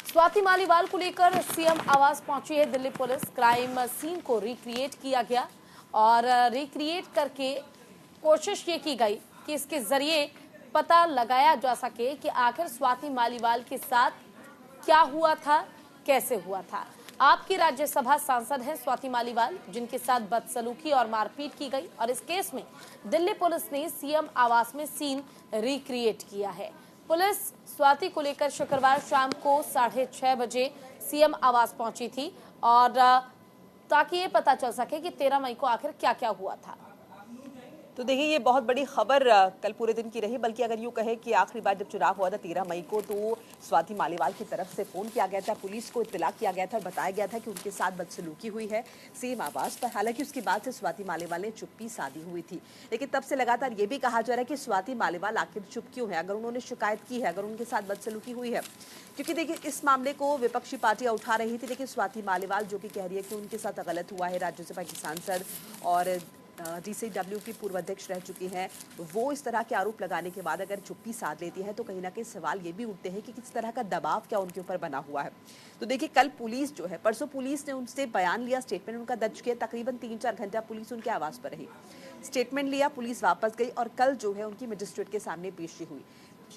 स्वाति मालीवाल को लेकर सीएम आवास पहुंची है दिल्ली पुलिस। क्राइम सीन को रिक्रिएट किया गया और रिक्रिएट करके कोशिश ये की गई कि इसके जरिए पता लगाया जा सके कि आखिर स्वाति मालीवाल के साथ क्या हुआ था, कैसे हुआ था। आपकी राज्यसभा सांसद हैं स्वाति मालीवाल, जिनके साथ बदसलूकी और मारपीट की गई और इस केस में दिल्ली पुलिस ने सीएम आवास में सीन रिक्रिएट किया है। पुलिस स्वाति को लेकर शुक्रवार शाम को 6:30 बजे सीएम आवास पहुंची थी और ताकि ये पता चल सके कि 13 मई को आखिर क्या क्या हुआ था। तो देखिए, ये बहुत बड़ी खबर कल पूरे दिन की रही। बल्कि अगर यूँ कहे कि आखिरी बार जब चुनाव हुआ था 13 मई को, तो स्वाति मालीवाल की तरफ से फोन किया गया था, पुलिस को इत्तला किया गया था और बताया गया था कि उनके साथ बदसलूकी हुई है सीएम आवास पर। हालांकि उसके बाद से स्वाति मालीवाल ने चुप्पी साधी हुई थी, लेकिन तब से लगातार ये भी कहा जा रहा है कि स्वाति मालीवाल आखिर चुप क्यों है, अगर उन्होंने शिकायत की है, अगर उनके साथ बदसलूकी हुई है। क्योंकि देखिए, इस मामले को विपक्षी पार्टियां उठा रही थी, लेकिन स्वाति मालीवाल जो कि कह रही है कि उनके साथ गलत हुआ है, राज्यसभा की सांसद और DCW की पूर्व अध्यक्ष रह चुकी हैं, वो इस तरह के आरोप लगाने के बाद अगर चुप्पी साध लेती है तो कहीं ना कहीं सवाल ये भी उठते हैं कि किस तरह का दबाव क्या उनके ऊपर बना हुआ है। तो देखिए, कल पुलिस जो है, परसों पुलिस ने उनसे बयान लिया, स्टेटमेंट उनका दर्ज किया। तकरीबन 3-4 घंटा पुलिस उनके आवास पर रही, स्टेटमेंट लिया, पुलिस वापस गई और कल जो है उनकी मजिस्ट्रेट के सामने पेशी हुई।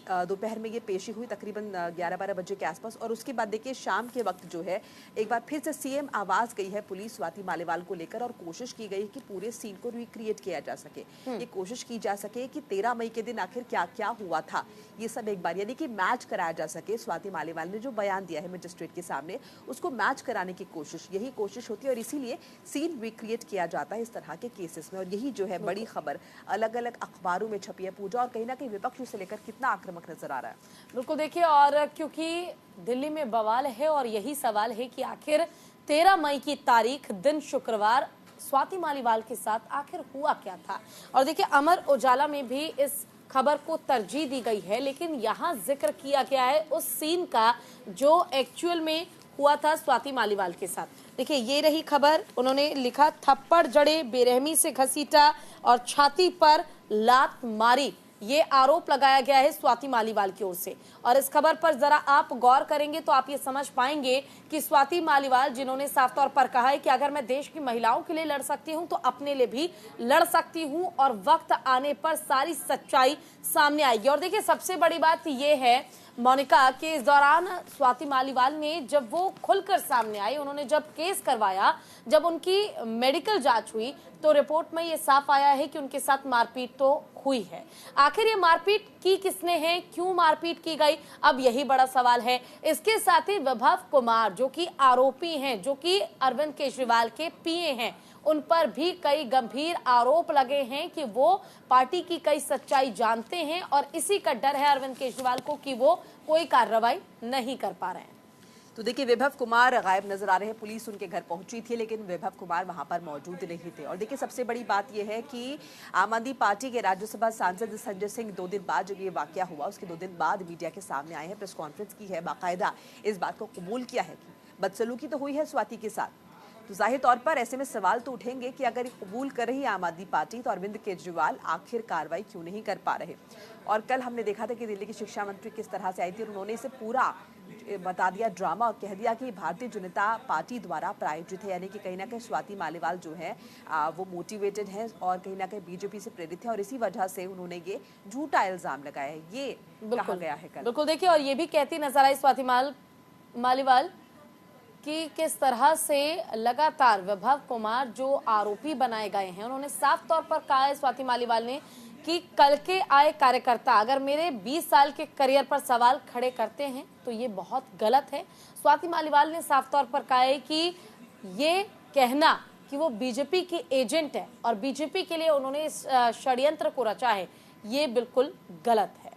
दोपहर में ये पेशी हुई तकरीबन 11-12 बजे के आसपास। और उसके बाद देखिए, शाम के वक्त जो है एक बार फिर से सीएम आवास गई है पुलिस स्वाति मालीवाल को लेकर और कोशिश की गई कि पूरे सीन को रिक्रिएट किया जा सके। ये कोशिश की जा सके कि 13 मई के दिन आखिर क्या क्या हुआ था, ये सब एक बार, यानी कि मैच कराया जा सके। स्वाति मालीवाल ने जो बयान दिया है मजिस्ट्रेट के सामने, उसको मैच कराने की कोशिश, यही कोशिश होती है और इसीलिए सीन रिक्रिएट किया जाता है इस तरह के केसेस में। और यही जो है बड़ी खबर अलग अलग अखबारों में छपी है पूजा, और कहीं ना कहीं विपक्ष से लेकर कितना आक्रामक नजर आ रहा है। बिल्कुल देखिए, और क्योंकि दिल्ली में बवाल है और यही सवाल है कि आखिर 13 मई की तारीख, दिन शुक्रवार, स्वाति मालीवाल के साथ आखिर हुआ क्या था। और देखिए, अमर उजाला में भी इस खबर को तरजीह दी गई है, लेकिन यहाँ जिक्र किया गया है उस सीन का जो एक्चुअल में हुआ था स्वाति मालीवाल के साथ। देखिए, ये रही खबर। उन्होंने लिखा, थप्पड़ जड़े, बेरहमी से घसीटा और छाती पर लात मारी, ये आरोप लगाया गया है स्वाति मालीवाल की ओर से। और इस खबर पर जरा आप गौर करेंगे तो आप ये समझ पाएंगे कि स्वाति मालीवाल, जिन्होंने साफ तौर पर कहा है कि अगर मैं देश की महिलाओं के लिए लड़ सकती हूं तो अपने लिए भी लड़ सकती हूं और वक्त आने पर सारी सच्चाई सामने आएगी। और देखिए, सबसे बड़ी बात ये है मोनिका के इस दौरान स्वाति मालीवाल ने, जब वो खुलकर सामने आई, उन्होंने जब केस करवाया, जब उनकी मेडिकल जांच हुई, तो रिपोर्ट में ये साफ आया है कि उनके साथ मारपीट तो हुई है। आखिर ये मारपीट की किसने है, क्यों मारपीट की गई, अब यही बड़ा सवाल है। इसके साथ ही विभव कुमार, जो कि आरोपी हैं, जो कि अरविंद केजरीवाल के पीए हैं, उन पर भी कई गंभीर आरोप लगे हैं कि वो पार्टी की कई सच्चाई जानते हैं और इसी का डर है अरविंद केजरीवाल को कि वो कोई कार्रवाई नहीं कर पा रहे हैं। तो देखिए, विभव कुमार गायब नजर आ रहे हैं। पुलिस उनके घर पहुंची थी, लेकिन विभव कुमार वहां पर मौजूद नहीं थे। और देखिए, सबसे बड़ी बात यह है कि आम आदमी पार्टी के राज्यसभा सांसद संजय सिंह 2 दिन बाद जब ये वाकया हुआ, उसके 2 दिन बाद मीडिया के सामने आए हैं, प्रेस कॉन्फ्रेंस की है, बाकायदा इस बात को कबूल किया है कि बदसलूकी तो हुई है स्वाति के साथ। तो जाहिर तौर पर ऐसे में सवाल तो उठेंगे कि अगर कबूल कर रही है आम आदमी पार्टी, तो अरविंद केजरीवाल आखिर कार्रवाई क्यों नहीं कर पा रहे। और कल हमने देखा था कि दिल्ली की शिक्षा मंत्री किस तरह से आई थी और उन्होंने इसे पूरा बता दिया ड्रामा और कह दिया कि भारतीय जनता पार्टी द्वारा प्रायोजित है, यानी कि कहीं ना कहीं स्वाति मालीवाल जो है वो मोटिवेटेड है और कहीं ना कहीं बीजेपी से प्रेरित है और इसी वजह से उन्होंने ये झूठा इल्जाम लगाया है, ये कहा गया है कल। बिल्कुल देखिए, और ये भी कहती नजर आई स्वाति मालीवाल कि किस तरह से लगातार विभव कुमार जो आरोपी बनाए गए हैं, उन्होंने साफ तौर पर कहा है स्वाति मालीवाल ने कि कल के आए कार्यकर्ता अगर मेरे 20 साल के करियर पर सवाल खड़े करते हैं तो ये बहुत गलत है। स्वाति मालीवाल ने साफ तौर पर कहा है कि ये कहना कि वो बीजेपी की एजेंट है और बीजेपी के लिए उन्होंने इस षड्यंत्र को रचा है, ये बिल्कुल गलत है।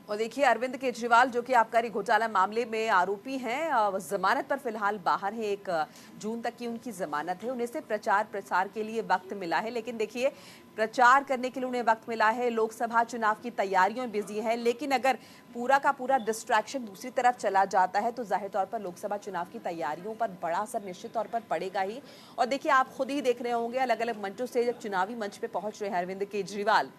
और देखिए, अरविंद केजरीवाल जो कि आबकारी घोटाला मामले में आरोपी हैं, जमानत पर फिलहाल बाहर है। 1 जून तक की उनकी जमानत है। उन्हें से प्रचार प्रसार के लिए वक्त मिला है, लेकिन देखिए, प्रचार करने के लिए उन्हें वक्त मिला है, लोकसभा चुनाव की तैयारियों में बिजी है। लेकिन अगर पूरा का पूरा डिस्ट्रैक्शन दूसरी तरफ चला जाता है तो जाहिर तौर पर लोकसभा चुनाव की तैयारियों पर बड़ा असर निश्चित तौर पर पड़ेगा ही। और देखिए, आप खुद ही देख रहे होंगे अलग अलग मंचों से जब चुनावी मंच पे पहुंच रहे हैं अरविंद केजरीवाल,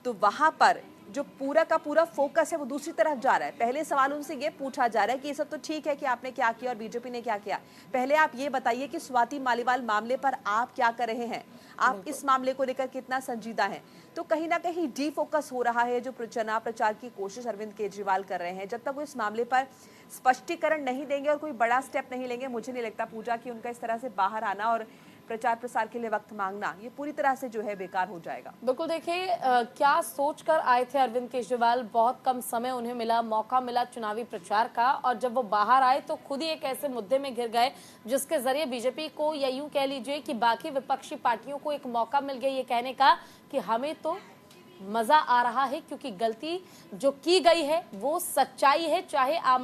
तो वहां पर जो पूरा का पूरा फोकस है वो दूसरी तरफ जा रहा है। पहले सवाल उनसे ये पूछा जा रहा है कि ये सब तो ठीक है कि आपने क्या किया और बीजेपी ने क्या किया, पहले आप ये बताइए कि स्वाति मालीवाल मामले पर आप क्या कर रहे हैं, आप इस मामले को लेकर कितना संजीदा हैं। तो कहीं ना कहीं डी फोकस हो रहा है जो चुनाव प्रचार की कोशिश अरविंद केजरीवाल कर रहे हैं। जब तक वो इस मामले पर स्पष्टीकरण नहीं देंगे और कोई बड़ा स्टेप नहीं लेंगे, मुझे नहीं लगता पूजा कि उनका इस तरह से बाहर आना और प्रचार प्रसार के लिए वक्त मांगना ये पूरी तरह से जो है बेकार हो जाएगा। बिल्कुल, देखिए क्या सोचकर आए थे अरविंद केजरीवाल, बहुत कम समय उन्हें मिला, मौका मिला चुनावी प्रचार का, और जब वो बाहर आए तो खुद ही एक ऐसे मुद्दे में घिर गए जिसके जरिए बीजेपी को, या यूं कह लीजिए कि बाकी विपक्षी पार्टियों को एक मौका मिल गया ये कहने का कि हमें तो मजा आ रहा है क्योंकि गलती जो की गई है वो सच्चाई है, चाहे आम